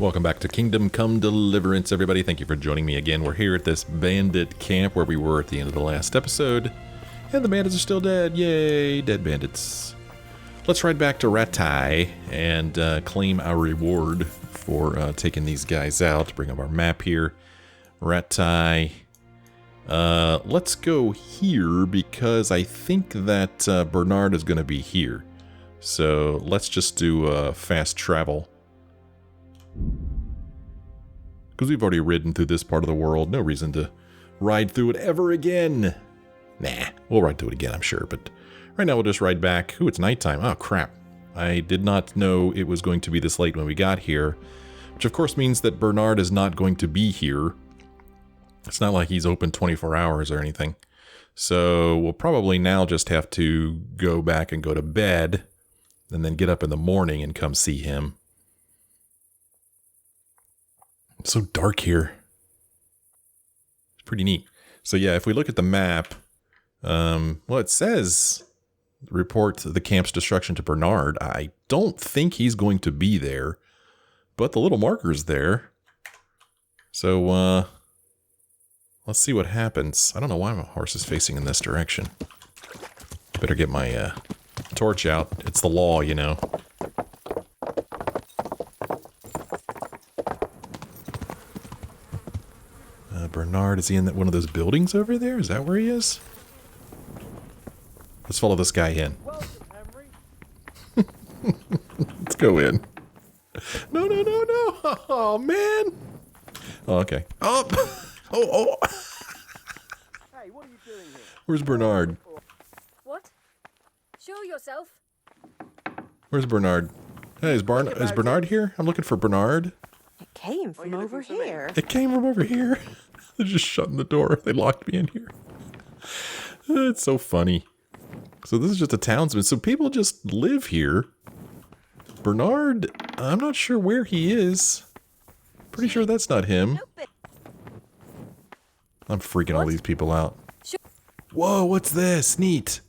Welcome back to Kingdom Come Deliverance, everybody. Thank you for joining me again. We're here at this bandit camp where we were at the end of the last episode. And the bandits are still dead. Yay, dead bandits. Let's ride back to Ratai and claim our reward for taking these guys out. Bring up our map here. Ratai. Let's go here because I think that Bernard is going to be here. So let's just do fast travel. Because we've already ridden through this part of the world. No reason to ride through it ever again. Nah, we'll ride through it again, I'm sure. But right now we'll just ride back. Ooh, it's nighttime. Oh, crap. I did not know it was going to be this late when we got here. Which, of course, means that Bernard is not going to be here. It's not like he's open 24 hours or anything. So we'll probably now just have to go back and go to bed. And then get up in the morning and come see him. It's so dark here. It's pretty neat. So yeah, if we look at the map, well, it says report the camp's destruction to Bernard. I don't think he's going to be there, but the little marker's there. So let's see what happens. I don't know why my horse is facing in this direction. Better get my torch out. It's the law, you know. Bernard, is he in one of those buildings over there? Is that where he is? Let's follow this guy in. Let's go in. No, no, no, no. Oh, man. Oh, okay. Oh, oh. Hey, what are you doing here? Where's Bernard? What? Show yourself. Where's Bernard? Hey, is Bernard here? I'm looking for Bernard. It came from over here. It came from over here. They're just shutting the door. They locked me in here. It's so funny. So this is just a townsman. So people just live here. Bernard, I'm not sure where he is. Pretty sure that's not him. I'm freaking all these people out. Whoa, what's this? Neat.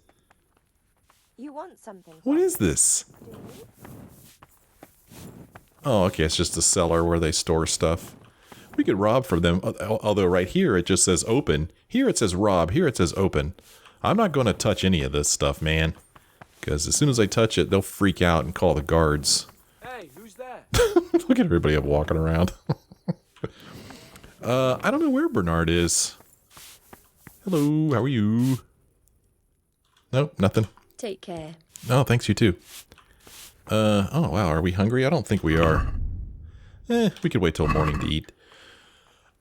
You want something? What is this? Oh, okay, it's just a cellar where they store stuff. We could rob from them, although right here it just says open. Here it says rob, here it says open. I'm not going to touch any of this stuff, man. Because as soon as I touch it, they'll freak out and call the guards. Hey, who's that? Look at everybody up walking around. I don't know where Bernard is. Hello, how are you? Nope, nothing. Take care. Oh, thanks, you too. Oh wow, are we hungry? I don't think we are. We could wait till morning to eat.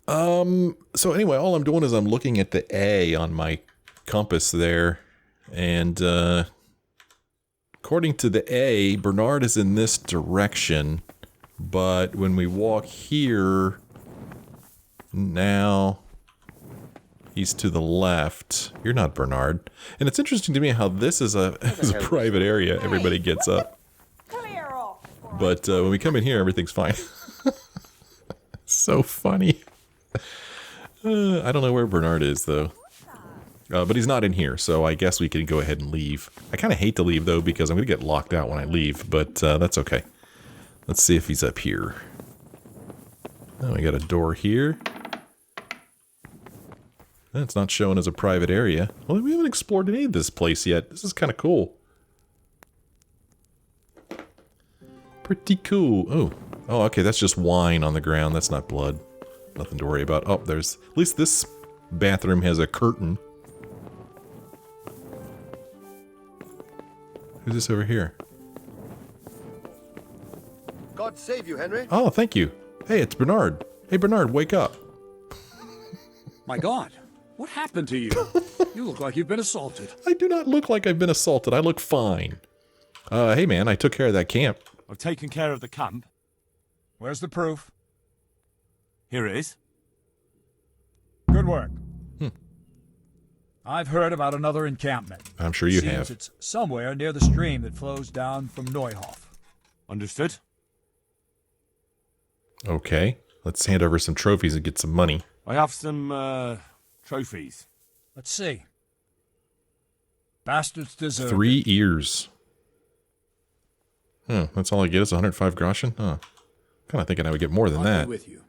So anyway, all I'm doing is I'm looking at the A on my compass there, and according to the A, Bernard is in this direction, but when we walk here, now he's to the left. You're not Bernard. And it's interesting to me how this is a private area. Everybody gets up. But when we come in here, everything's fine. So funny. I don't know where Bernard is, though. But he's not in here, so I guess we can go ahead and leave. I kind of hate to leave, though, because I'm going to get locked out when I leave, but that's okay. Let's see if he's up here. Oh, we got a door here. That's not showing as a private area. Well, we haven't explored any of this place yet. This is kind of cool. Pretty cool. Oh, okay, that's just wine on the ground. That's not blood. Nothing to worry about. Oh, there's... At least this bathroom has a curtain. Who's this over here? God save you, Henry. Oh, thank you. Hey, it's Bernard. Hey, Bernard, wake up. My God, what happened to you? You look like you've been assaulted. I do not look like I've been assaulted. I look fine. Hey, man, I took care of that camp. I've taken care of the camp. Where's the proof? Here it is. Good work. I've heard about another encampment. I'm sure you Seems have. It's somewhere near the stream that flows down from Neuhof. Understood? Okay, let's hand over some trophies and get some money. I have some, trophies. Let's see. Bastards deserve 3 ears. Huh, that's all I get is 105 groschen? Huh. Kind of thinking I would get more than I'll that. be with you.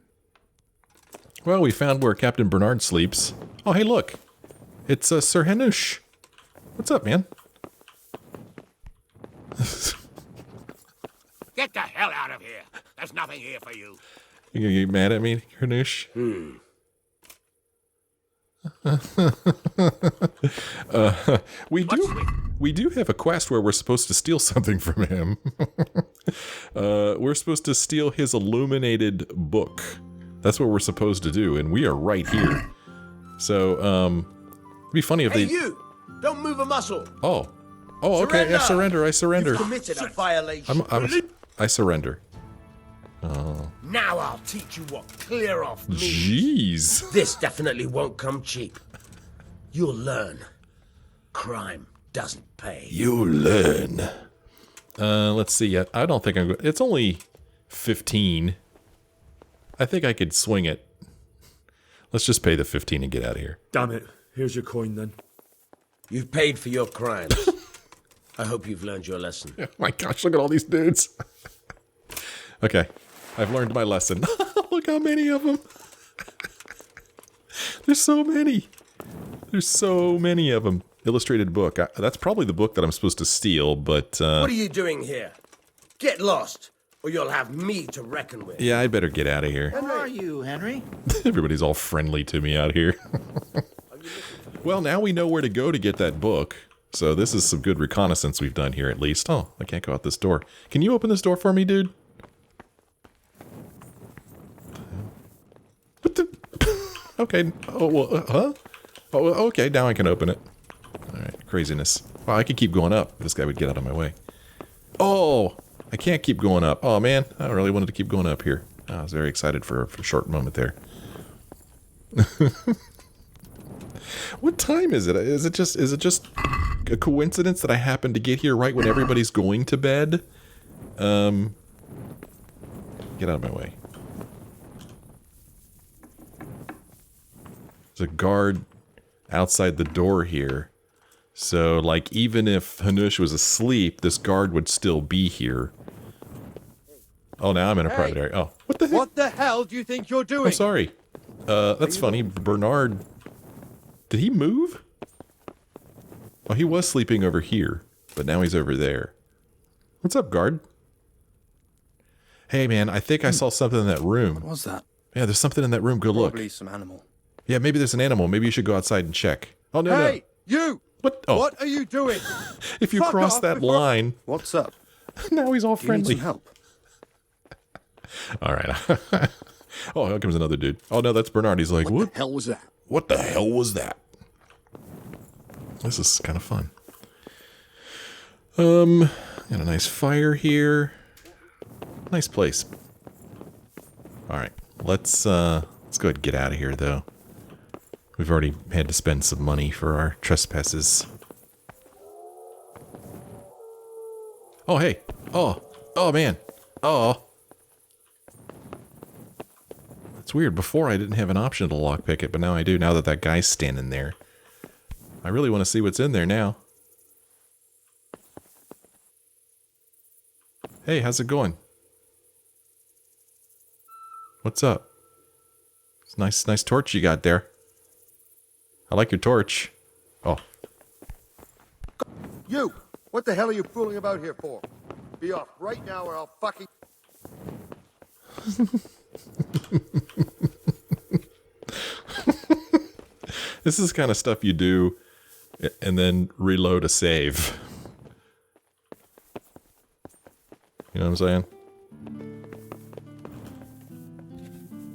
Well, we found where Captain Bernard sleeps. Oh, hey, look. It's Sir Hanush. What's up, man? Get the hell out of here. There's nothing here for you. You gonna get mad at me, Hanush? We do have a quest where we're supposed to steal something from him. We're supposed to steal his illuminated book. That's what we're supposed to do, and we are right here. So, it'd be funny if Hey, they... you! Don't move a muscle. Oh, okay. I surrender. You've committed a violation. I surrender. Now I'll teach you what clear off means. Jeez. This definitely won't come cheap. You'll learn. Crime doesn't pay. You learn. Let's see. I don't think I'm going. It's only 15. I think I could swing it. Let's just pay the 15 and get out of here. Damn it. Here's your coin then. You've paid for your crimes. I hope you've learned your lesson. Oh my gosh, look at all these dudes. Okay, I've learned my lesson. Look how many of them. There's so many. There's so many of them. Illustrated book. That's probably the book that I'm supposed to steal, but... What are you doing here? Get lost, or you'll have me to reckon with. yeah, I better get out of here. Where are you, Henry? Everybody's all friendly to me out here. Well, now we know where to go to get that book. So this is some good reconnaissance we've done here, at least. Oh, I can't go out this door. Can you open this door for me, dude? What the... Okay. Oh, well, huh? Oh, okay, now I can open it. Alright, craziness. Wow, I could keep going up. This guy would get out of my way. Oh! I can't keep going up. Oh, man. I really wanted to keep going up here. I was very excited for a short moment there. What time is it? Is it just a coincidence that I happen to get here right when everybody's going to bed? Get out of my way. There's a guard outside the door here. So, like, even if Hanush was asleep, this guard would still be here. Oh, now I'm in a private area. Oh, what the heck? What the hell do you think you're doing? I'm sorry. That's funny. Bernard... Did he move? Oh, he was sleeping over here, but now he's over there. What's up, guard? Hey, man, I think I saw something in that room. What was that? Yeah, there's something in that room. Go look. Probably some animal. Yeah, maybe there's an animal. Maybe you should go outside and check. Oh, no, no. Hey, you! What? Oh. What are you doing? If you Fuck cross off that before- line, What's up? now he's all Do you need friendly. some help? All right. Oh, here comes another dude. Oh, no, that's Bernard. He's like, What the hell was that? What the hell was that? This is kind of fun. Got a nice fire here. Nice place. All right, let's go ahead and get out of here, though. We've already had to spend some money for our trespasses. Oh, hey. Oh, man. Oh. It's weird. Before I didn't have an option to lockpick it, but now I do, now that that guy's standing there. I really want to see what's in there now. Hey, how's it going? What's up? It's nice torch you got there. I like your torch. Oh. You! What the hell are you fooling about here for? Be off right now or I'll fucking... This is the kind of stuff you do and then reload a save. You know what I'm saying?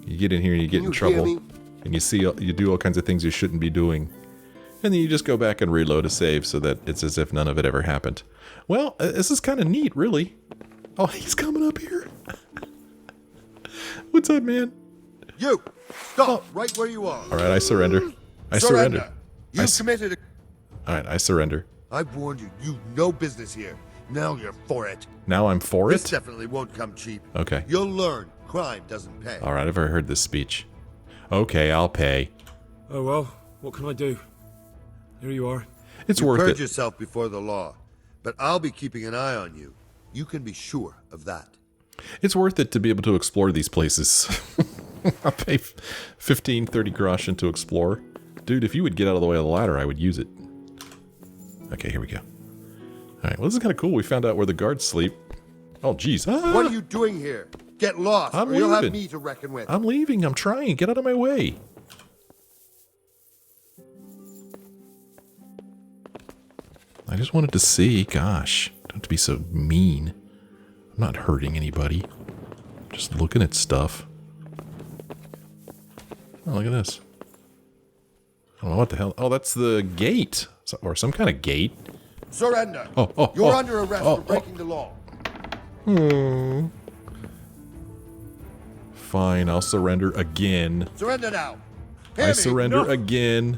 You get in here and you get in trouble. And you do all kinds of things you shouldn't be doing. And then you just go back and reload a save so that it's as if none of it ever happened. Well, this is kind of neat, really. Oh, he's coming up here. What's up, man? You! Stop right where you are. All right, I surrender. I surrender. You committed a... All right, I surrender. I've warned you. You've no business here. Now you're for it. Now I'm for This it? definitely won't come cheap. Okay. You'll learn. Crime doesn't pay. All right, I've already heard this speech. Okay, I'll pay. Oh well, what can I do? Here you are. It's You worth purge it. yourself before the law, but I'll be keeping an eye on you. You can be sure of that. It's worth it to be able to explore these places. I'll pay 15, 30 groschen to explore. Dude, if you would get out of the way of the ladder, I would use it. Okay, here we go. Alright, well this is kind of cool. We found out where the guards sleep. Oh, jeez. Ah! What are you doing here? Get lost, I'm or you'll have leaving. me to reckon with. I'm leaving. I'm trying. Get out of my way. I just wanted to see. Gosh, don't have to be so mean. I'm not hurting anybody. Just looking at stuff. Oh, look at this. I don't know what the hell. Oh, that's the gate. Or some kind of gate. Surrender. Oh, You're under arrest for breaking the law. Fine, I'll surrender again. Surrender now. Hear I me? surrender No. again.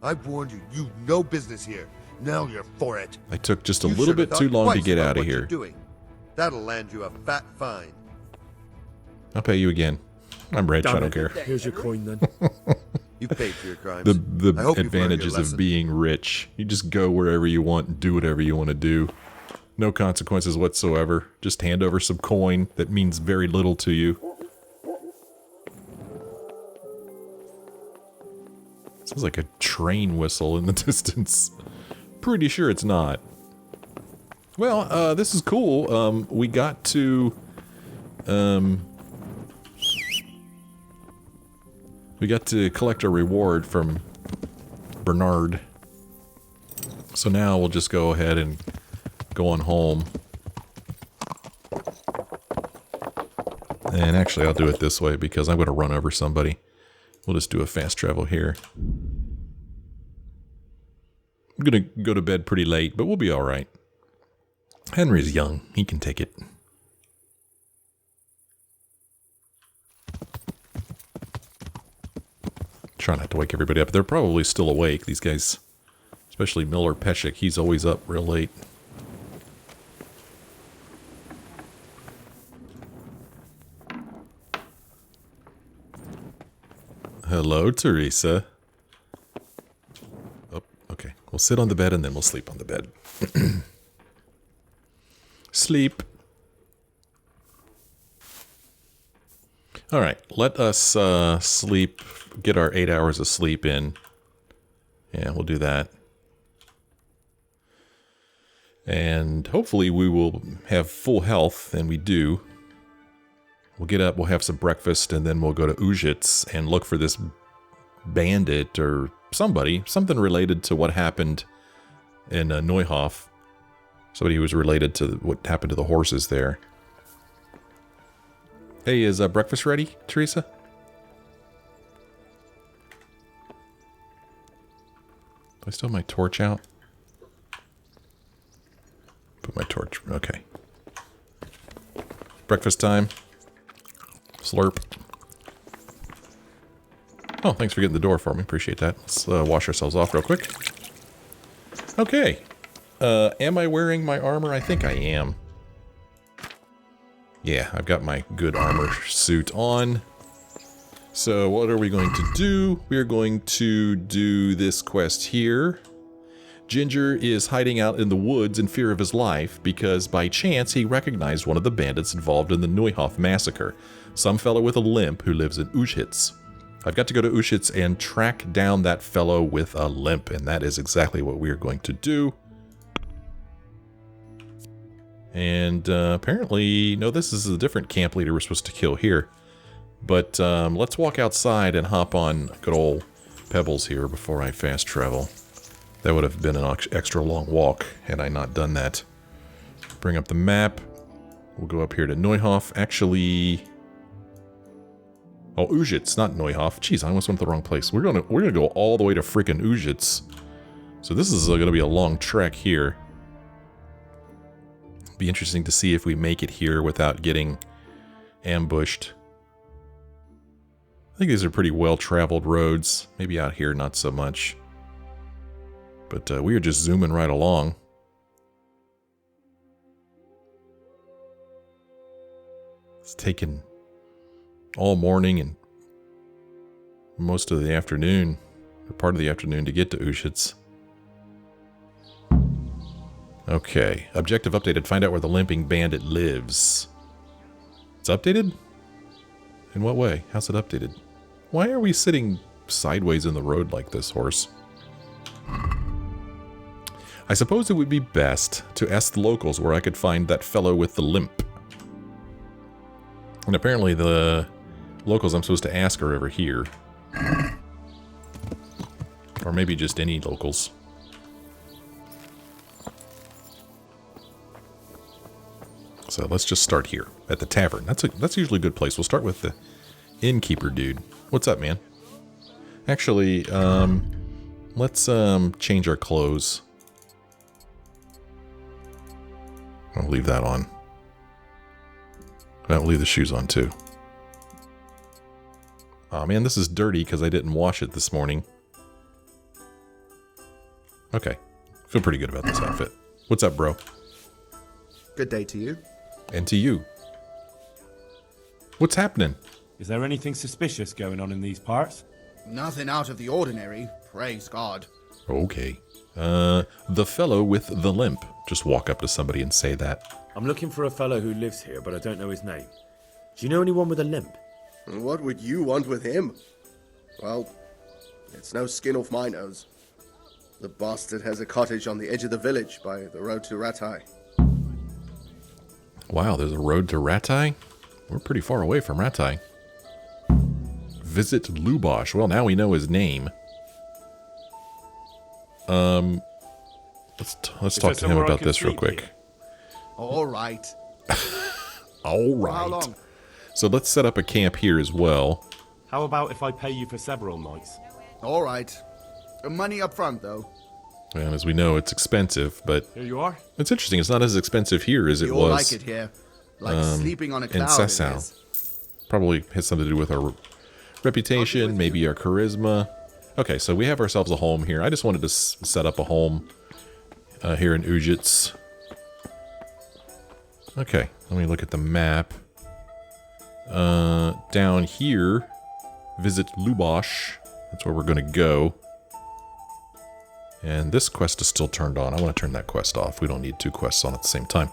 I've warned you. You've no business here. Now you're for it. I took just a You little should have bit too thought long to twice get about out of what you're here. doing. That'll land you a fat fine. I'll pay you again. I'm rich, I don't care. Here's your coin then. You paid for your crimes. The I hope you've learned your advantages of lesson. being rich. You just go wherever you want and do whatever you want to do. No consequences whatsoever. Just hand over some coin that means very little to you. Sounds like a train whistle in the distance. Pretty sure it's not. Well, this is cool. We got to... we got to collect a reward from Bernard. So now we'll just go ahead and go on home. And actually, I'll do it this way because I'm going to run over somebody. We'll just do a fast travel here. I'm going to go to bed pretty late, but we'll be all right. Henry's young. He can take it. Try not to wake everybody up. They're probably still awake, these guys. Especially Miller Peshek. He's always up real late. Hello, Teresa. Oh, okay. We'll sit on the bed and then we'll sleep on the bed. Sleep. Alright, let us sleep, get our 8 hours of sleep in. Yeah, we'll do that. And hopefully we will have full health, and we do. We'll get up, we'll have some breakfast, and then we'll go to Uzhitz and look for this bandit or somebody, something related to what happened in Neuhof. Somebody who was related to what happened to the horses there. Hey, is breakfast ready, Teresa? Do I still have my torch out? Put my torch, okay. Breakfast time. Slurp. Oh, thanks for getting the door for me. Appreciate that. Let's wash ourselves off real quick. Okay. Am I wearing my armor? I think I am. Yeah, I've got my good armor suit on. So what are we going to do? We're going to do this quest here. Ginger is hiding out in the woods in fear of his life because by chance he recognized one of the bandits involved in the Neuhof massacre. Some fellow with a limp who lives in Uzhitz. I've got to go to Uzhitz and track down that fellow with a limp, and that is exactly what we are going to do. And apparently, no, this is a different camp leader we're supposed to kill here. But let's walk outside and hop on good old Pebbles here before I fast travel. That would have been an extra long walk had I not done that. Bring up the map. We'll go up here to Neuhof. Actually... Oh, Uzhitz, not Neuhof. Jeez, I almost went to the wrong place. We're gonna go all the way to freaking Uzhitz. So this is gonna be a long trek here. Be interesting to see if we make it here without getting ambushed. I think these are pretty well-traveled roads. Maybe out here, not so much. But we are just zooming right along. It's taken all morning and most of the afternoon, or part of the afternoon, to get to Uzhitz. Okay. Objective updated. Find out where the limping bandit lives. It's updated? In what way? How's it updated? Why are we sitting sideways in the road like this, horse? I suppose it would be best to ask the locals where I could find that fellow with the limp. And apparently the locals I'm supposed to ask are over here. Or maybe just any locals. So let's just start here at the tavern. That's usually a good place. We'll start with the innkeeper dude. What's up, man? Actually, let's change our clothes. I'll leave that on. I'll leave the shoes on too. Aw, man, this is dirty because I didn't wash it this morning. Okay. Feel pretty good about this outfit. What's up, bro? Good day to you. And to you. What's happening? Is there anything suspicious going on in these parts? Nothing out of the ordinary, praise God. Okay. The fellow with the limp. Just walk up to somebody and say that. I'm looking for a fellow who lives here, but I don't know his name. Do you know anyone with a limp? What would you want with him? Well, it's no skin off my nose. The bastard has a cottage on the edge of the village by the road to Ratai. Wow, there's a road to Ratai? We're pretty far away from Ratai. Visit Lubosh. Well, now we know his name. Let's talk to him about this real quick. All right. All For how right. long? So let's set up a camp here as well. How about if I pay you for several nights? All right. Money up front, though. And as we know, it's expensive, but Here you are. it's interesting. It's not as expensive here as it You all was like it here. Like sleeping on a in cloud. it Sessau. is. Probably has something to do with our reputation, maybe our charisma. Okay, so we have ourselves a home here. I just wanted to set up a home here in Uzhitz. Okay, let me look at the map. Down here, visit Lubosh. That's where we're going to go. And this quest is still turned on. I want to turn that quest off. We don't need two quests on at the same time.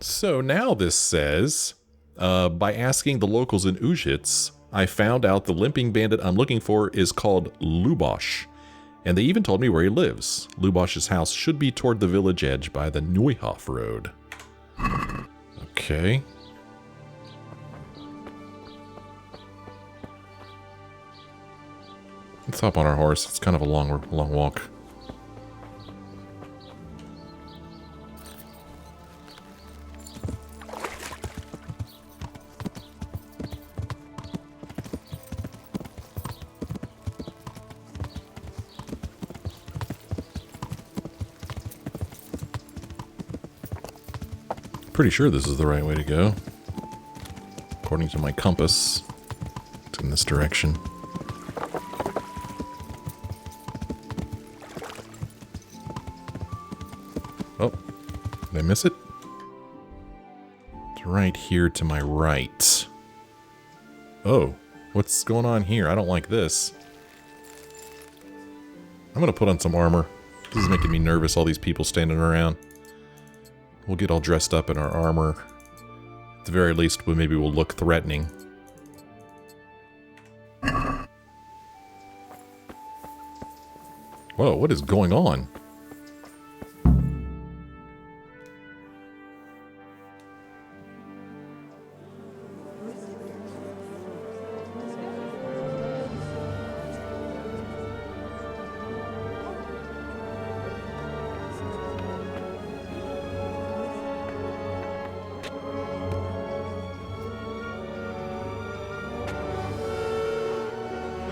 So now this says, by asking the locals in Uzhitz, I found out the limping bandit I'm looking for is called Lubosh. And they even told me where he lives. Lubosh's house should be toward the village edge by the Neuhof Road. Okay. Let's hop on our horse. It's kind of a long walk. Pretty sure this is the right way to go. According to my compass, it's in this direction. Oh, did I miss it? It's right here to my right. Oh, what's going on here? I don't like this. I'm gonna put on some armor. This is making me nervous, all these people standing around. We'll get all dressed up in our armor. At the very least, maybe we'll look threatening. Whoa, what is going on?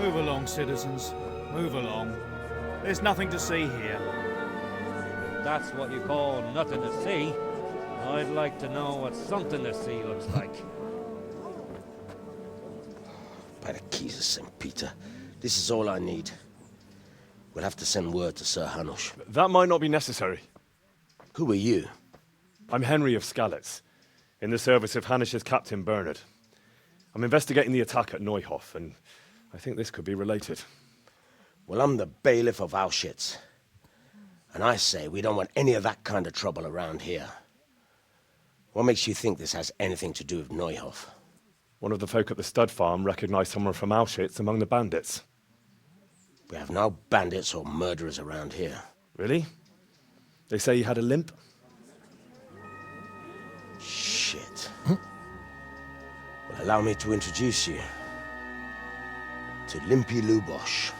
Move along, citizens. Move along. There's nothing to see here. That's what you call nothing to see. I'd like to know what something to see looks like. By the keys of St. Peter, this is all I need. We'll have to send word to Sir Hanush. That might not be necessary. Who are you? I'm Henry of Skalitz, in the service of Hanush's Captain Bernard. I'm investigating the attack at Neuhof, and I think this could be related. Well, I'm the bailiff of Auschwitz. And I say we don't want any of that kind of trouble around here. What makes you think this has anything to do with Neuhof? One of the folk at the stud farm recognized someone from Auschwitz among the bandits. We have no bandits or murderers around here. Really? They say he had a limp? Shit. Well, allow me to introduce you to Limpy Lubosh.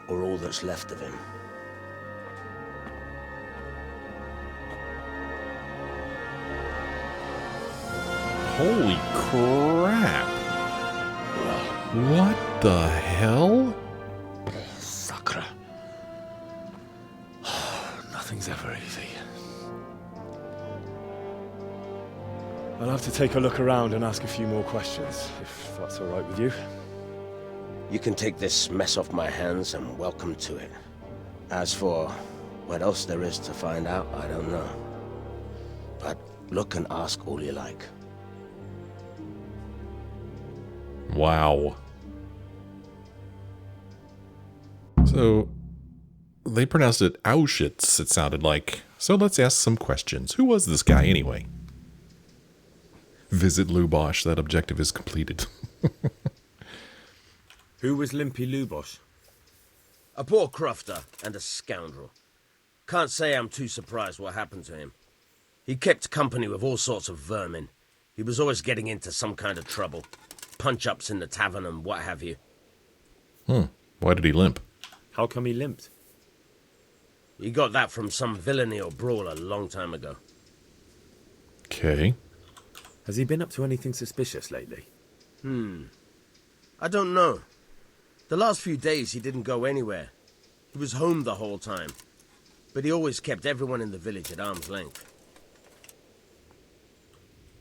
Or all that's left of him. Holy crap! What the hell? Sacre. Nothing's ever easy. I'll have to take a look around and ask a few more questions, if that's all right with you. You can take this mess off my hands and welcome to it. As for what else there is to find out, I don't know. But look and ask all you like. Wow. So, they pronounced it Auschwitz, it sounded like. So let's ask some questions. Who was this guy anyway? Visit Lubosh. That objective is completed. Who was Limpy Lubosh? A poor crofter and a scoundrel. Can't say I'm too surprised what happened to him. He kept company with all sorts of vermin. He was always getting into some kind of trouble. Punch-ups in the tavern and what have you. Why did he limp? How come he limped? He got that from some villainy or brawl a long time ago. Okay. Has he been up to anything suspicious lately? I don't know. The last few days he didn't go anywhere. He was home the whole time. But he always kept everyone in the village at arm's length.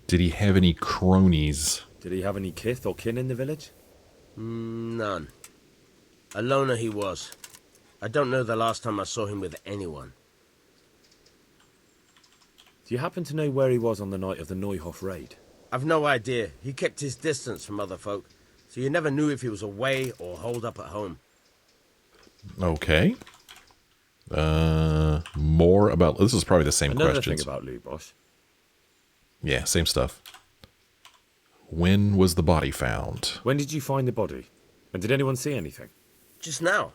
Did he have any cronies? Did he have any kith or kin in the village? None. A loner he was. I don't know the last time I saw him with anyone. Do you happen to know where he was on the night of the Neuhof raid? I've no idea. He kept his distance from other folk, so you never knew if he was away or holed up at home. Okay. More about... This is probably the same questions. Another thing about Lubosh. Yeah, same stuff. When was the body found? When did you find the body? And did anyone see anything? Just now.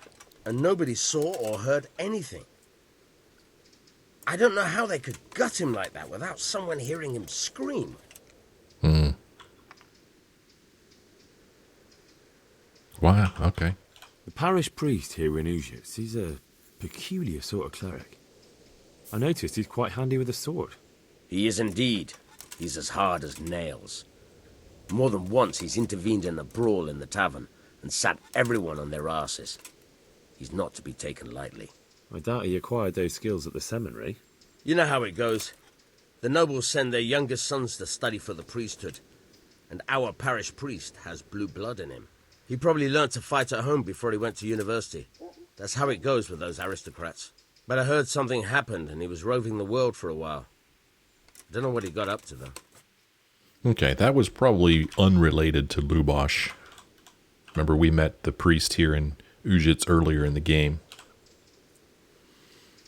And nobody saw or heard anything. I don't know how they could gut him like that without someone hearing him scream. Wow, okay. The parish priest here in Uzhitz, he's a peculiar sort of cleric. I noticed he's quite handy with a sword. He is indeed. He's as hard as nails. More than once he's intervened in a brawl in the tavern and sat everyone on their arses. He's not to be taken lightly. I doubt he acquired those skills at the seminary. You know how it goes. The nobles send their youngest sons to study for the priesthood, and our parish priest has blue blood in him. He probably learnt to fight at home before he went to university. That's how it goes with those aristocrats. But I heard something happened and he was roving the world for a while. Don't know what he got up to, though. Okay, that was probably unrelated to Lubosh. Remember, we met the priest here in Uzhitz earlier in the game.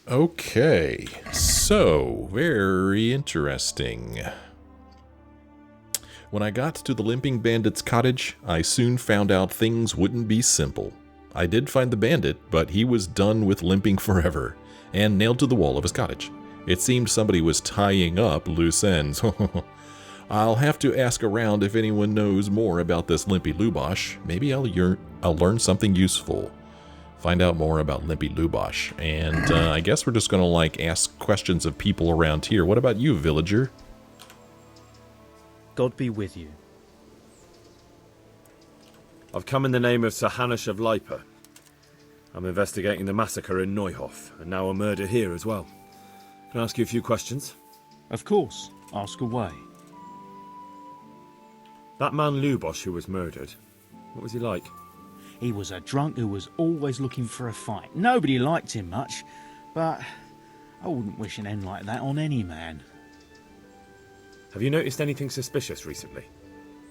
Okay, so, very interesting. When I got to the limping bandit's cottage, I soon found out things wouldn't be simple. I did find the bandit, but he was done with limping forever, and nailed to the wall of his cottage. It seemed somebody was tying up loose ends. I'll have to ask around if anyone knows more about this Limpy Lubosh. Maybe I'll learn something useful. Find out more about Limpy Lubosh. And I guess we're just going to, ask questions of people around here. What about you, villager? God be with you. I've come in the name of Sir Hanush of Lipa. I'm investigating the massacre in Neuhof, and now a murder here as well. Can I ask you a few questions? Of course. Ask away. That man Lubosh who was murdered, what was he like? He was a drunk who was always looking for a fight. Nobody liked him much, but I wouldn't wish an end like that on any man. Have you noticed anything suspicious recently?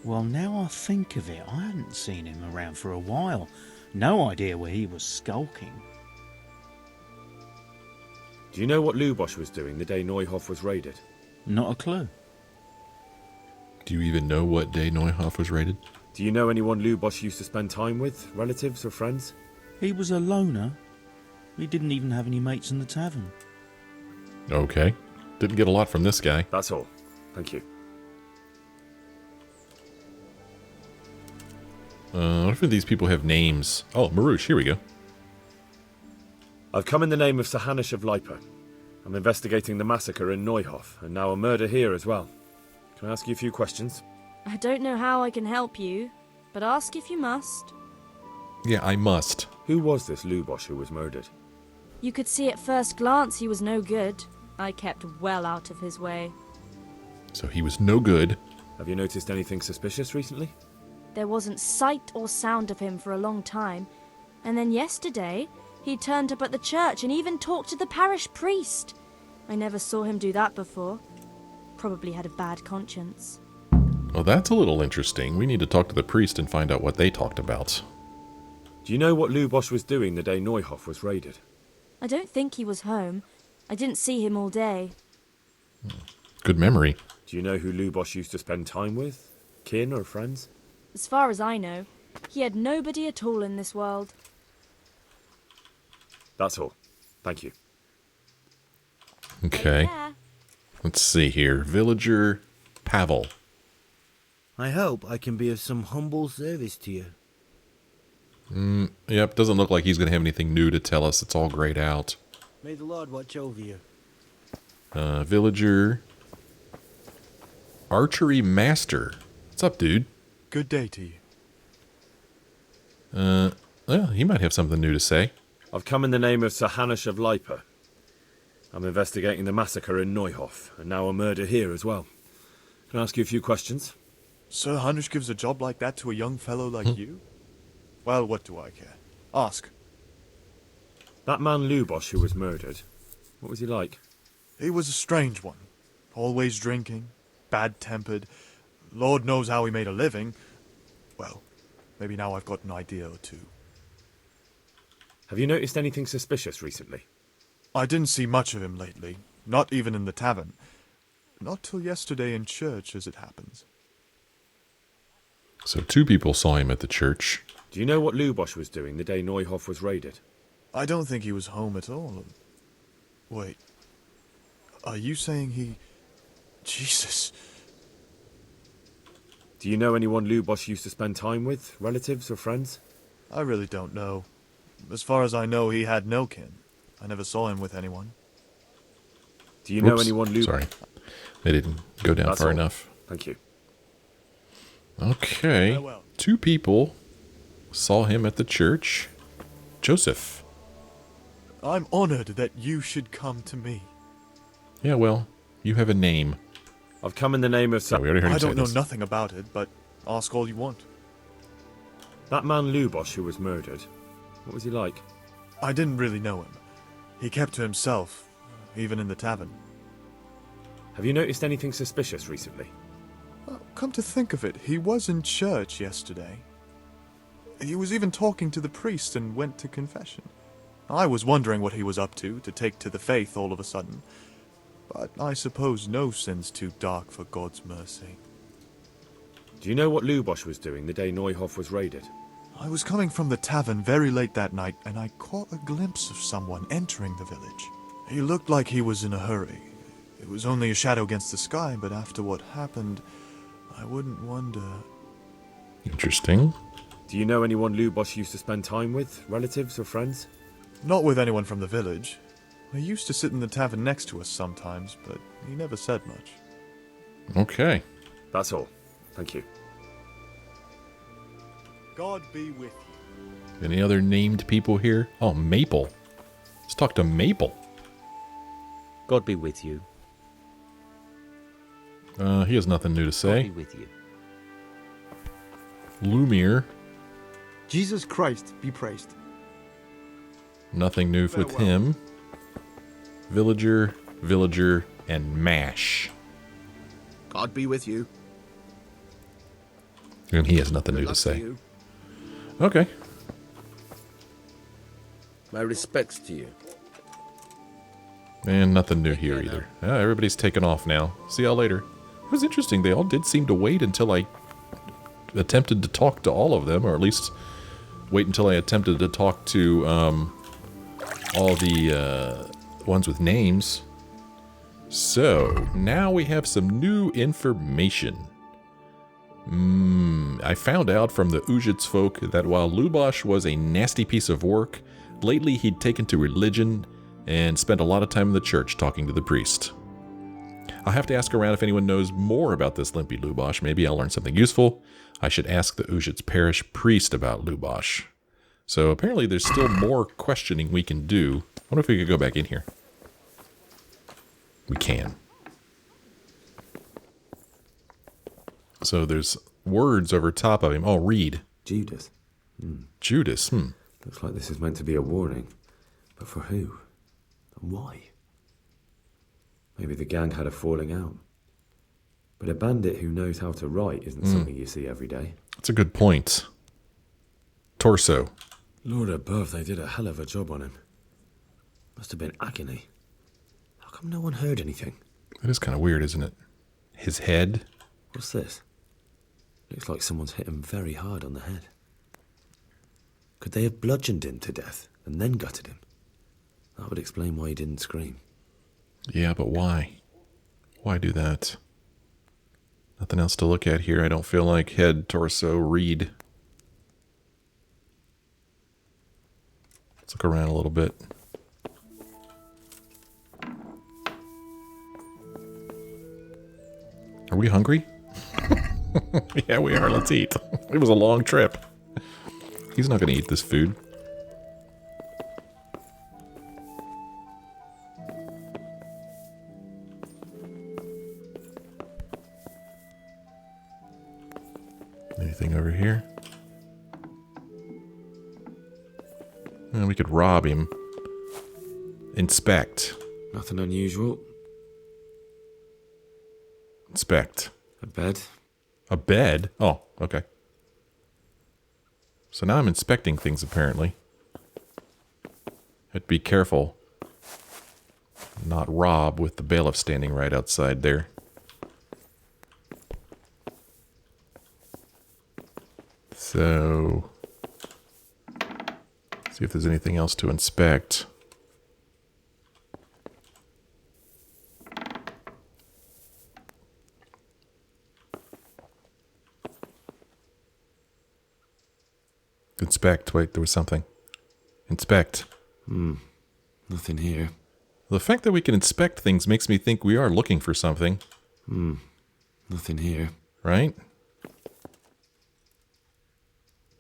Well, now I think of it, I hadn't seen him around for a while. No idea where he was skulking. Do you know what Lubosch was doing the day Neuhof was raided? Not a clue. Do you even know what day Neuhof was raided? Do you know anyone Lubosch used to spend time with? Relatives or friends? He was a loner. He didn't even have any mates in the tavern. Okay. Didn't get a lot from this guy. That's all. Thank you. What if these people have names? Oh, Marouche, here we go. I've come in the name of Sahanish of Lipa. I'm investigating the massacre in Neuhof, and now a murder here as well. Can I ask you a few questions? I don't know how I can help you, but ask if you must. Yeah, I must. Who was this Lubosch who was murdered? You could see at first glance he was no good. I kept well out of his way. So he was no good. Have you noticed anything suspicious recently? There wasn't sight or sound of him for a long time, and then yesterday he turned up at the church and even talked to the parish priest. I never saw him do that before. Probably had a bad conscience. Well, that's a little interesting. We need to talk to the priest and find out what they talked about. Do you know what Lubosch was doing the day Neuhof was raided? I don't think he was home. I didn't see him all day. Good memory. Do you know who Lubosch used to spend time with? Kin or friends? As far as I know, he had nobody at all in this world. That's all. Thank you. Okay. Let's see here. Villager Pavel. I hope I can be of some humble service to you. Yep, doesn't look like he's going to have anything new to tell us. It's all grayed out. May the Lord watch over you. Villager Archery Master. What's up, dude? Good day to you. Well, he might have something new to say. I've come in the name of Sahanish of Lipa. I'm investigating the massacre in Neuhof, and now a murder here as well. Can I ask you a few questions? Sir Hanish gives a job like that to a young fellow like you? Well, what do I care? Ask. That man Lubosch who was murdered, what was he like? He was a strange one. Always drinking, bad-tempered. Lord knows how he made a living. Well, maybe now I've got an idea or two. Have you noticed anything suspicious recently? I didn't see much of him lately, not even in the tavern. Not till yesterday in church, as it happens. So 2 people saw him at the church. Do you know what Lubosch was doing the day Neuhof was raided? I don't think he was home at all. Wait. Are you saying he... Jesus. Do you know anyone Lubosch used to spend time with? Relatives or friends? I really don't know. As far as I know, he had no kin. I never saw him with anyone. Do you know anyone Lubosch... Sorry. They didn't go down far enough. Thank you. Okay. 2 people saw him at the church. Joseph. I'm honored that you should come to me. Yeah, well, you have a name. I've come in the name of... we already heard I him say don't know this. nothing about it, but ask all you want. That man Lubosch who was murdered, what was he like? I didn't really know him. He kept to himself, even in the tavern. Have you noticed anything suspicious recently? Come to think of it, he was in church yesterday. He was even talking to the priest and went to confession. I was wondering what he was up to take to the faith all of a sudden. But I suppose no sin's too dark for God's mercy. Do you know what Lubosch was doing the day Neuhof was raided? I was coming from the tavern very late that night, and I caught a glimpse of someone entering the village. He looked like he was in a hurry. It was only a shadow against the sky, but after what happened, I wouldn't wonder... Interesting. Do you know anyone Lubosch used to spend time with? Relatives or friends? Not with anyone from the village. He used to sit in the tavern next to us sometimes, but he never said much. Okay. That's all. Thank you. God be with you. Any other named people here? Oh, Maple. Let's talk to Maple. God be with you. He has nothing new to say. God be with you. Lumiere. Jesus Christ be praised. Nothing new with him. Villager, and Mash. God be with you. And he has nothing new to say. Okay. My respects to you. And nothing new here either. Everybody's taken off now. See y'all later. It was interesting. They all did seem to wait until I attempted to talk to all of them, or at least wait until I attempted to talk to all the ones with names. So, now we have some new information. I found out from the Uzhitz folk that while Lubosh was a nasty piece of work, lately he'd taken to religion and spent a lot of time in the church talking to the priest. I'll have to ask around if anyone knows more about this limpy Lubosh. Maybe I'll learn something useful. I should ask the Uzhitz parish priest about Lubosh. So apparently there's still more questioning we can do. I wonder if we could go back in here. We can. So there's words over top of him. Oh, read. Judas. Judas, Looks like this is meant to be a warning. But for who? And why? Maybe the gang had a falling out. But a bandit who knows how to write isn't something you see every day. That's a good point. Torso. Lord above, they did a hell of a job on him. Must have been agony. How come no one heard anything? That is kind of weird, isn't it? His head. What's this? Looks like someone's hit him very hard on the head. Could they have bludgeoned him to death and then gutted him? That would explain why he didn't scream. Yeah, but why? Why do that? Nothing else to look at here. I don't feel like head, torso, read. Let's look around a little bit. Are we hungry? Yeah, we are. Let's eat. It was a long trip. He's not going to eat this food. Anything over here? We could rob him. Inspect. Nothing unusual. Inspect. A bed. A bed? Oh, okay. So now I'm inspecting things, apparently. Have to be careful. Not rob with the bailiff standing right outside there. So, see if there's anything else to inspect. Inspect. Wait, there was something. Inspect. Nothing here. The fact that we can inspect things makes me think we are looking for something. Nothing here. Right?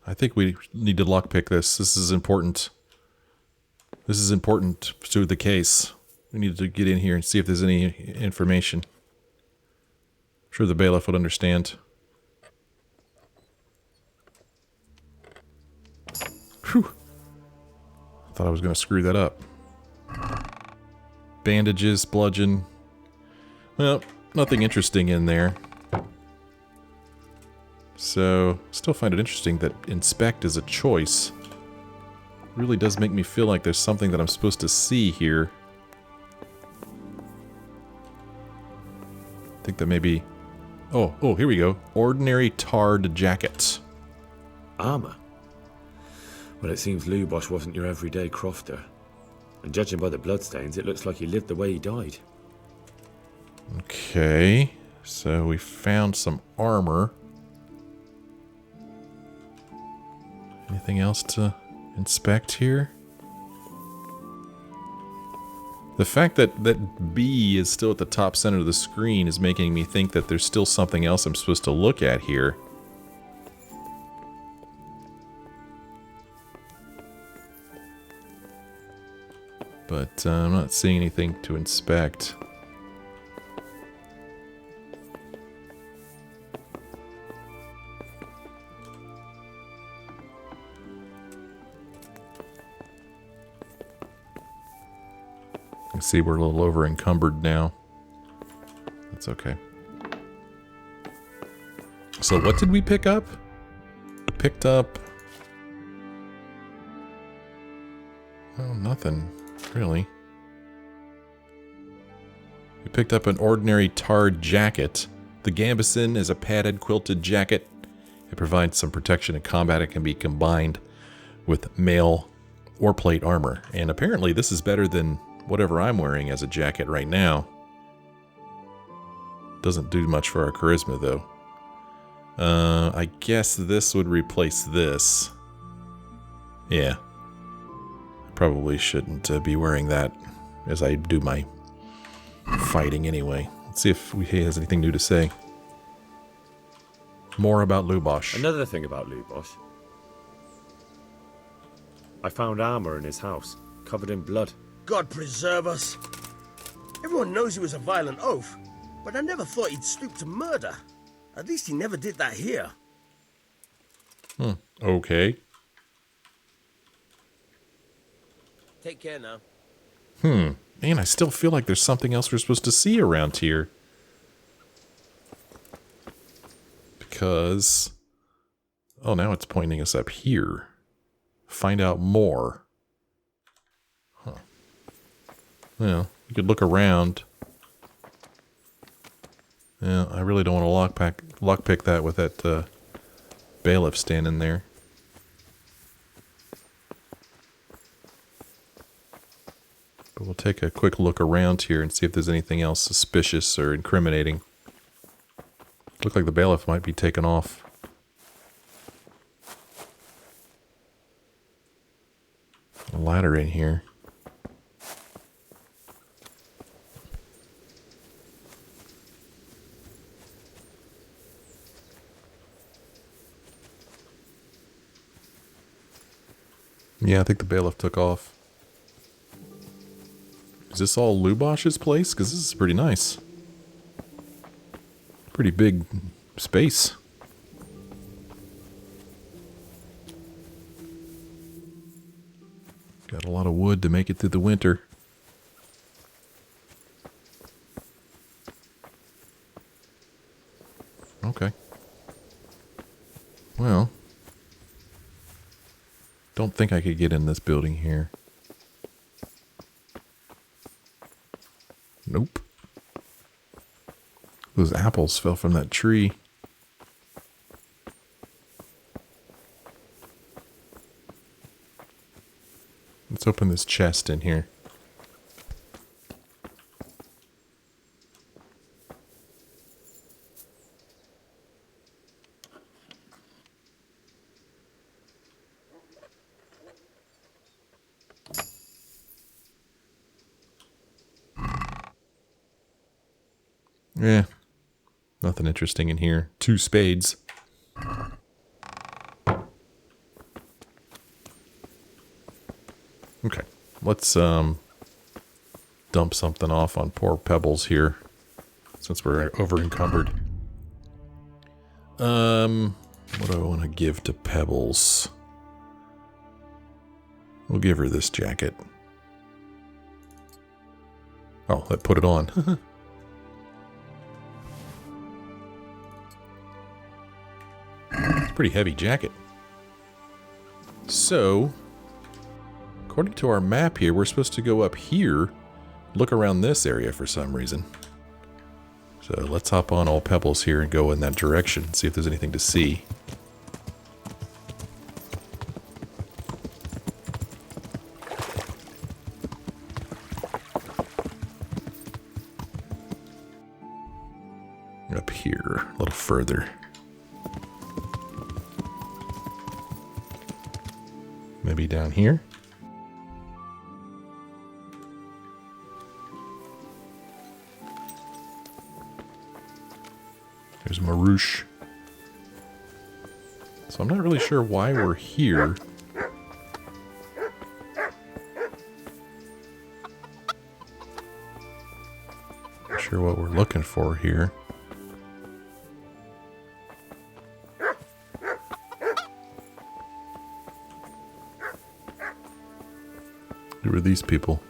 I think we need to lockpick this. This is important. This is important to the case. We need to get in here and see if there's any information. I'm sure the bailiff would understand. Whew. I thought I was going to screw that up. Bandages, bludgeon. Well, nothing interesting in there. So, still find it interesting that inspect is a choice. Really does make me feel like there's something that I'm supposed to see here. I think that maybe... Oh, here we go. Ordinary tarred jackets. Armour? Well, it seems Lubosh wasn't your everyday crofter. And judging by the bloodstains, it looks like he lived the way he died. Okay, so we found some armor. Anything else to inspect here? The fact that B is still at the top center of the screen is making me think that there's still something else I'm supposed to look at here. But I'm not seeing anything to inspect. I see we're a little over encumbered now. That's okay. So what did we pick up? We picked up... Oh, nothing, really. Picked up an ordinary tarred jacket. The gambeson is a padded quilted jacket. It provides some protection in combat. It can be combined with mail or plate armor. And apparently this is better than whatever I'm wearing as a jacket right now. Doesn't do much for our charisma though. I guess this would replace this. Yeah. Probably shouldn't be wearing that as I do my fighting anyway. Let's see if he has anything new to say. More about Lubosh. Another thing about Lubosh. I found armor in his house, covered in blood. God preserve us. Everyone knows he was a violent oaf, but I never thought he'd stoop to murder. At least he never did that here. Okay. Take care now. Man, I still feel like there's something else we're supposed to see around here. Because... oh, now it's pointing us up here. Find out more. Huh. Well, you could look around. Yeah, I really don't want to lockpick that with that bailiff standing there. But we'll take a quick look around here and see if there's anything else suspicious or incriminating. Look like the bailiff might be taken off. A ladder in here. Yeah, I think the bailiff took off. Is this all Lubosh's place? Because this is pretty nice. Pretty big space. Got a lot of wood to make it through the winter. Okay. Well. Don't think I could get in this building here. Nope. Those apples fell from that tree. Let's open this chest in here. Yeah, nothing interesting in here. 2 spades. Okay, let's dump something off on poor Pebbles here, since we're over encumbered. What do I want to give to Pebbles? We'll give her this jacket. Oh, that put it on. Pretty heavy jacket. So, according to our map here, we're supposed to go up here, look around this area for some reason. So let's hop on all Pebbles here and go in that direction, see if there's anything to see. Up here, a little further. Maybe down here. There's Marouche. So I'm not really sure why we're here. Not sure what we're looking for here. Who are these people?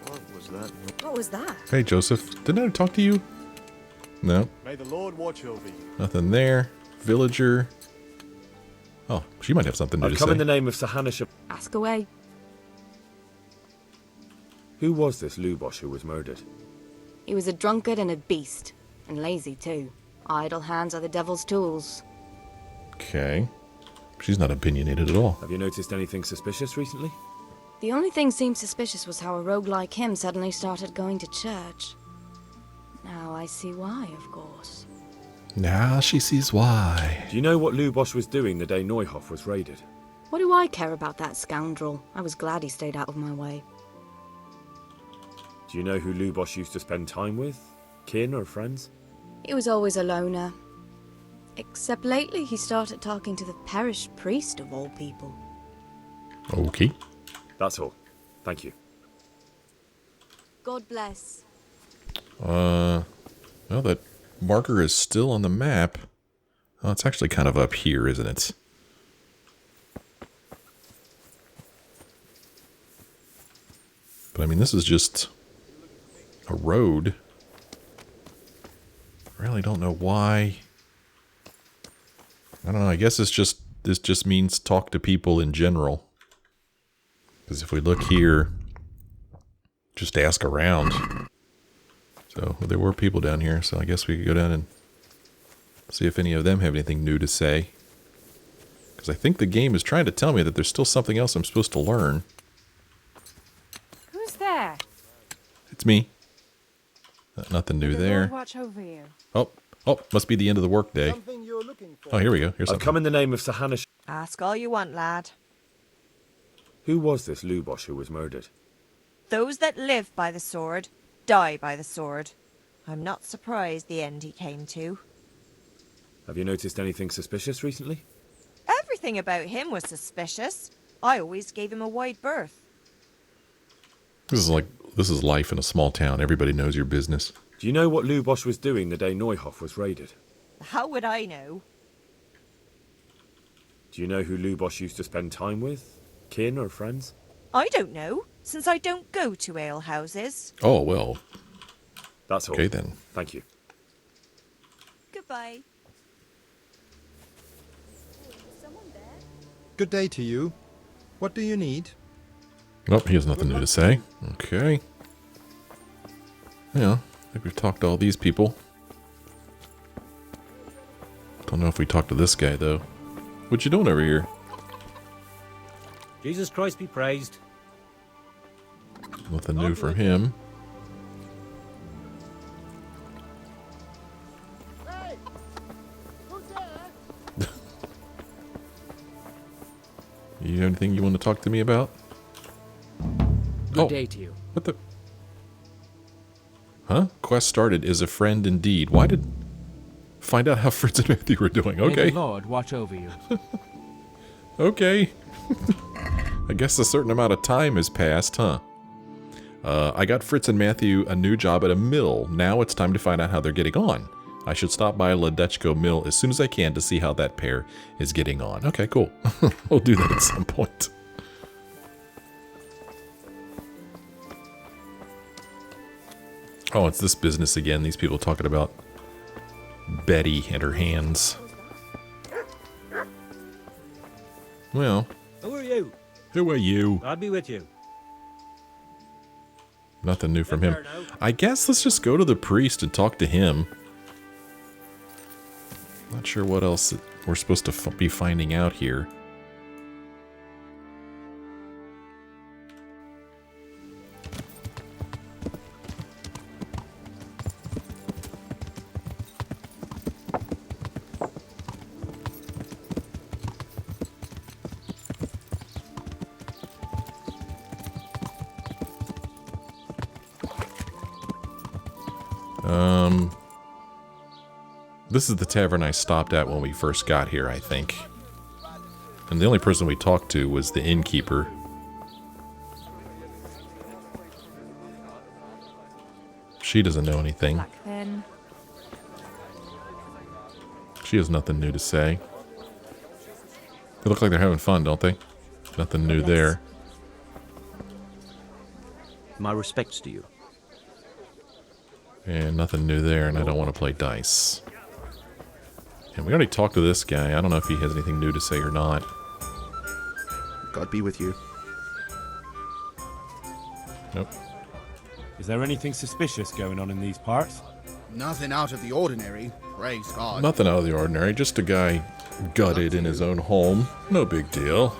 What was that? What was that? Hey, Joseph. Didn't I talk to you? No. May the Lord watch over you. Nothing there. Villager. Oh, she might have something new I've to come say. in the name of Sir Hanish. Ask away. Who was this Lubosh who was murdered? He was a drunkard and a beast. And lazy, too. Idle hands are the devil's tools. Okay. She's not opinionated at all. Have you noticed anything suspicious recently? The only thing seemed suspicious was how a rogue like him suddenly started going to church. Now I see why, of course. Now she sees why. Do you know what Lubosh was doing the day Neuhof was raided? What do I care about that scoundrel? I was glad he stayed out of my way. Do you know who Lubosh used to spend time with? Kin or friends? He was always a loner. Except lately he started talking to the parish priest of all people. Okay. That's all. Thank you. God bless. Well, that marker is still on the map. Oh, it's actually kind of up here, isn't it? But I mean, this is just a road. I really don't know why. I don't know. I guess this just means talk to people in general. Because if we look here, just ask around. So well, there were people down here, so I guess we could go down and see if any of them have anything new to say. Because I think the game is trying to tell me that there's still something else I'm supposed to learn. Who's there? It's me. Nothing new there. Watch over you. Oh, must be the end of the workday. Oh, here we go. Here's I've something. come in the name of Sir Hanish. Ask all you want, lad. Who was this Lubosh who was murdered? Those that live by the sword die by the sword. I'm not surprised the end he came to. Have you noticed anything suspicious recently? Everything about him was suspicious. I always gave him a wide berth. This is life in a small town. Everybody knows your business. Do you know what Lubosh was doing the day Neuhof was raided? How would I know? Do you know who Lubosh used to spend time with? Kin or friends? I don't know, since I don't go to alehouses. Oh, well. That's all. Okay, then. Thank you. Goodbye. Good day to you. What do you need? Nope, he has nothing new to say. Okay. Yeah, I think we've talked to all these people. Don't know if we talked to this guy, though. What you doing over here? Jesus Christ be praised. Nothing new from him. You have anything you want to talk to me about? Good day to you. What the? Huh? Quest started. Is a friend indeed. Why did... Find out how Fritz and Matthew were doing. Okay. May the Lord watch over you. Okay. I guess a certain amount of time has passed, huh? I got Fritz and Matthew a new job at a mill. Now it's time to find out how they're getting on. I should stop by Ledechko Mill as soon as I can to see how that pair is getting on. Okay, cool. We'll do that at some point. Oh, it's this business again. These people talking about Betty and her hands. Well. Who are you? Who are you? I'll be with you. Nothing new from him. I guess let's just go to the priest and talk to him. Not sure what else we're supposed to be finding out here. This is the tavern I stopped at when we first got here, I think. And the only person we talked to was the innkeeper. She doesn't know anything. She has nothing new to say. They look like they're having fun, don't they? Nothing new there. My respects to you. And nothing new there, and I don't want to play dice. And we already talked to this guy. I don't know if he has anything new to say or not. God be with you. Nope. Is there anything suspicious going on in these parts? Nothing out of the ordinary, praise God. Nothing out of the ordinary, just a guy gutted in his own home. No big deal.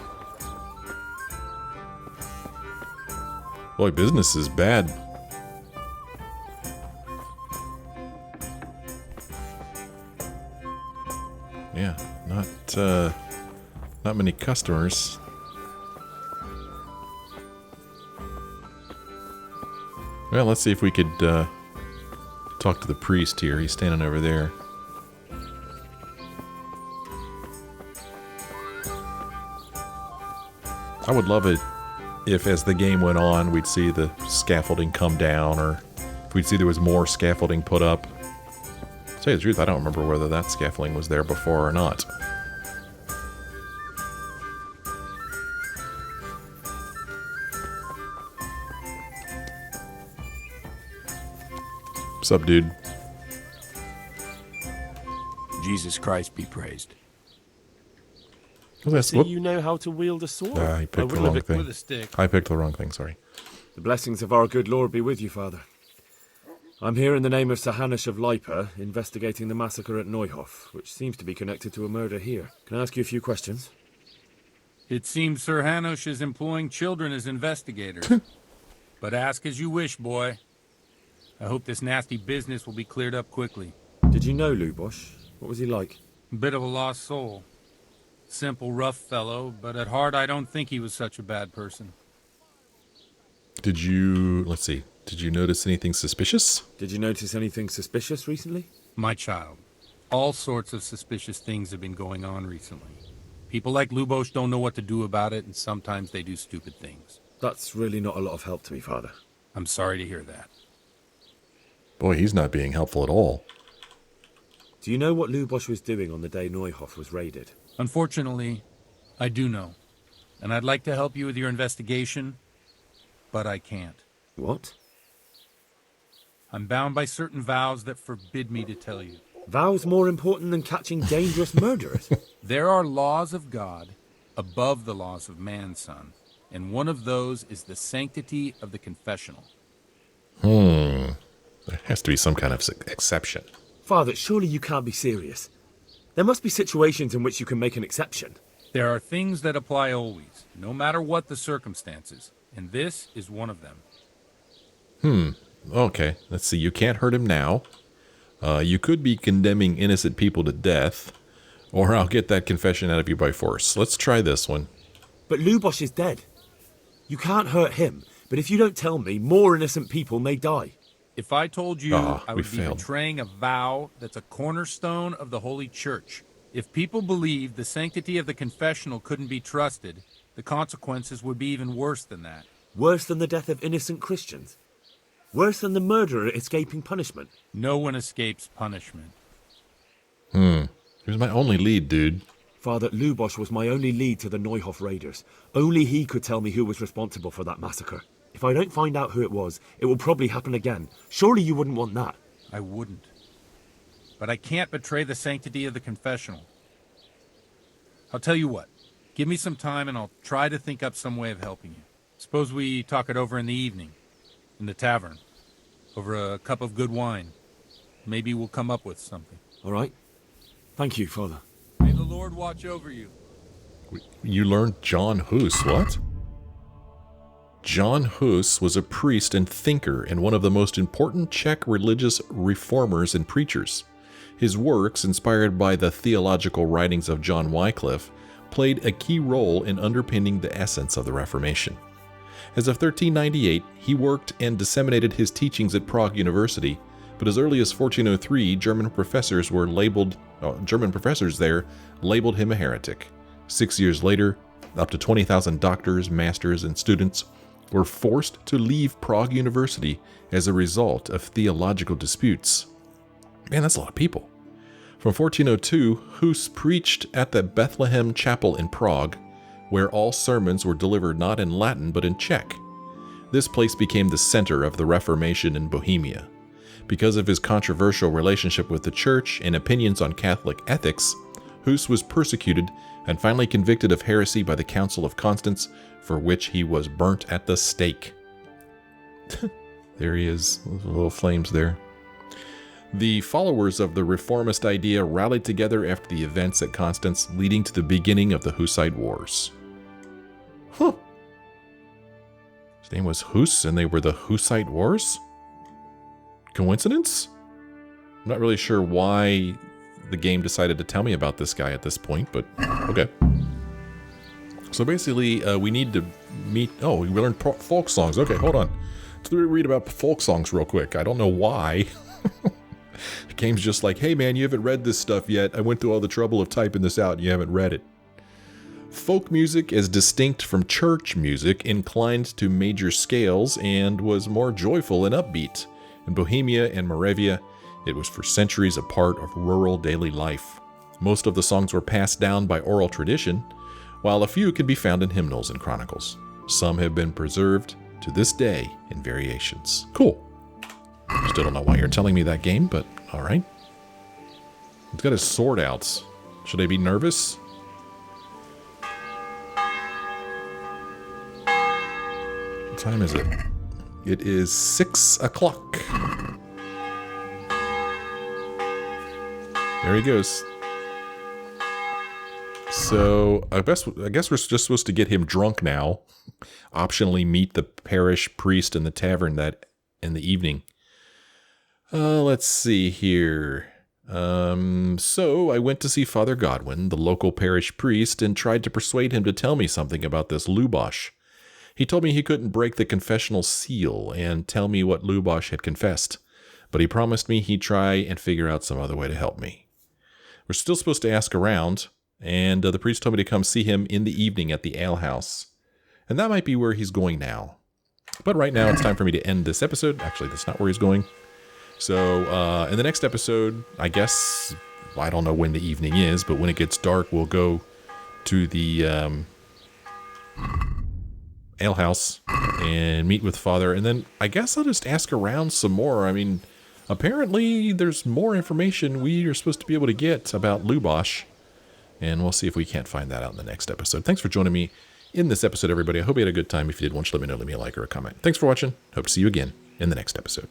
Boy, business is bad. Yeah, not many customers. Well, let's see if we could talk to the priest here. He's standing over there. I would love it if, as the game went on, we'd see the scaffolding come down, or if we'd see there was more scaffolding put up. To tell you the truth, I don't remember whether that scaffolding was there before or not. What's up, dude? Jesus Christ be praised. See, you know how to wield a sword. I picked the wrong thing. With a stick. I picked the wrong thing, sorry. The blessings of our good Lord be with you, Father. I'm here in the name of Sir Hanush of Lipa, investigating the massacre at Neuhof, which seems to be connected to a murder here. Can I ask you a few questions? It seems Sir Hanush is employing children as investigators. But ask as you wish, boy. I hope this nasty business will be cleared up quickly. Did you know Lubosh? What was he like? Bit of a lost soul. Simple, rough fellow, but at heart I don't think he was such a bad person. Did you notice anything suspicious? Did you notice anything suspicious recently? My child, all sorts of suspicious things have been going on recently. People like Lubosh don't know what to do about it, and sometimes they do stupid things. That's really not a lot of help to me, Father. I'm sorry to hear that. Boy, he's not being helpful at all. Do you know what Lubosh was doing on the day Neuhof was raided? Unfortunately, I do know. And I'd like to help you with your investigation, but I can't. What? I'm bound by certain vows that forbid me to tell you. Vows more important than catching dangerous murderers? There are laws of God above the laws of man, son. And one of those is the sanctity of the confessional. There has to be some kind of exception. Father, surely you can't be serious. There must be situations in which you can make an exception. There are things that apply always, no matter what the circumstances. And this is one of them. Okay, let's see. You can't hurt him now. You could be condemning innocent people to death. Or I'll get that confession out of you by force. Let's try this one. But Lubosh is dead. You can't hurt him, but if you don't tell me, more innocent people may die. If I told you, I would be failed. betraying a vow that's a cornerstone of the Holy Church. If people believed the sanctity of the confessional couldn't be trusted, the consequences would be even worse than that. Worse than the death of innocent Christians? Worse than the murderer escaping punishment? No one escapes punishment. He was my only lead, dude. Father, Lubosh was my only lead to the Neuhof raiders. Only he could tell me who was responsible for that massacre. If I don't find out who it was, it will probably happen again. Surely you wouldn't want that. I wouldn't. But I can't betray the sanctity of the confessional. I'll tell you what. Give me some time and I'll try to think up some way of helping you. Suppose we talk it over in the evening. In the tavern. Over a cup of good wine. Maybe we'll come up with something. All right. Thank you, Father. May the Lord watch over you. You learned John Hus, what? John Hus was a priest and thinker and one of the most important Czech religious reformers and preachers. His works, inspired by the theological writings of John Wycliffe, played a key role in underpinning the essence of the Reformation. As of 1398, he worked and disseminated his teachings at Prague University, but as early as 1403, German professors there labeled him a heretic. 6 years later, up to 20,000 doctors, masters, and students were forced to leave Prague University as a result of theological disputes. Man, that's a lot of people. From 1402, Hus preached at the Bethlehem Chapel in Prague, where all sermons were delivered not in Latin but in Czech. This place became the center of the Reformation in Bohemia. Because of his controversial relationship with the Church and opinions on Catholic ethics, Hus was persecuted and finally convicted of heresy by the Council of Constance, for which he was burnt at the stake. There he is. Those little flames there. The followers of the reformist idea rallied together after the events at Constance, leading to the beginning of the Hussite Wars. Huh. His name was Hus, and they were the Hussite Wars? Coincidence? I'm not really sure why the game decided to tell me about this guy at this point, but okay. So basically, we need to meet... Oh, we learned folk songs. Okay, hold on. Let's read about folk songs real quick. I don't know why. The game's just like, hey man, you haven't read this stuff yet. I went through all the trouble of typing this out and you haven't read it. Folk music, as distinct from church music, inclined to major scales and was more joyful and upbeat. In Bohemia and Moravia, it was for centuries a part of rural daily life. Most of the songs were passed down by oral tradition, while a few can be found in hymnals and chronicles. Some have been preserved to this day in variations. Cool. Still don't know why you're telling me that, game, but alright. He's got his sword out. Should I be nervous? What time is it? It is 6 o'clock. There he goes. So, I guess we're just supposed to get him drunk now. Optionally meet the parish priest in the tavern that in the evening. Let's see here. So I went to see Father Godwin, the local parish priest, and tried to persuade him to tell me something about this Lubosh. He told me he couldn't break the confessional seal and tell me what Lubosh had confessed, but he promised me he'd try and figure out some other way to help me. We're still supposed to ask around, and the priest told me to come see him in the evening at the alehouse. And that might be where he's going now. But right now it's time for me to end this episode. Actually, that's not where he's going. So, in the next episode, I guess, I don't know when the evening is, but when it gets dark, we'll go to the alehouse and meet with Father. And then I guess I'll just ask around some more. I mean, apparently there's more information we are supposed to be able to get about Lubosh. And we'll see if we can't find that out in the next episode. Thanks for joining me in this episode, everybody. I hope you had a good time. If you did, why don't you let me know, leave me a like or a comment. Thanks for watching. Hope to see you again in the next episode.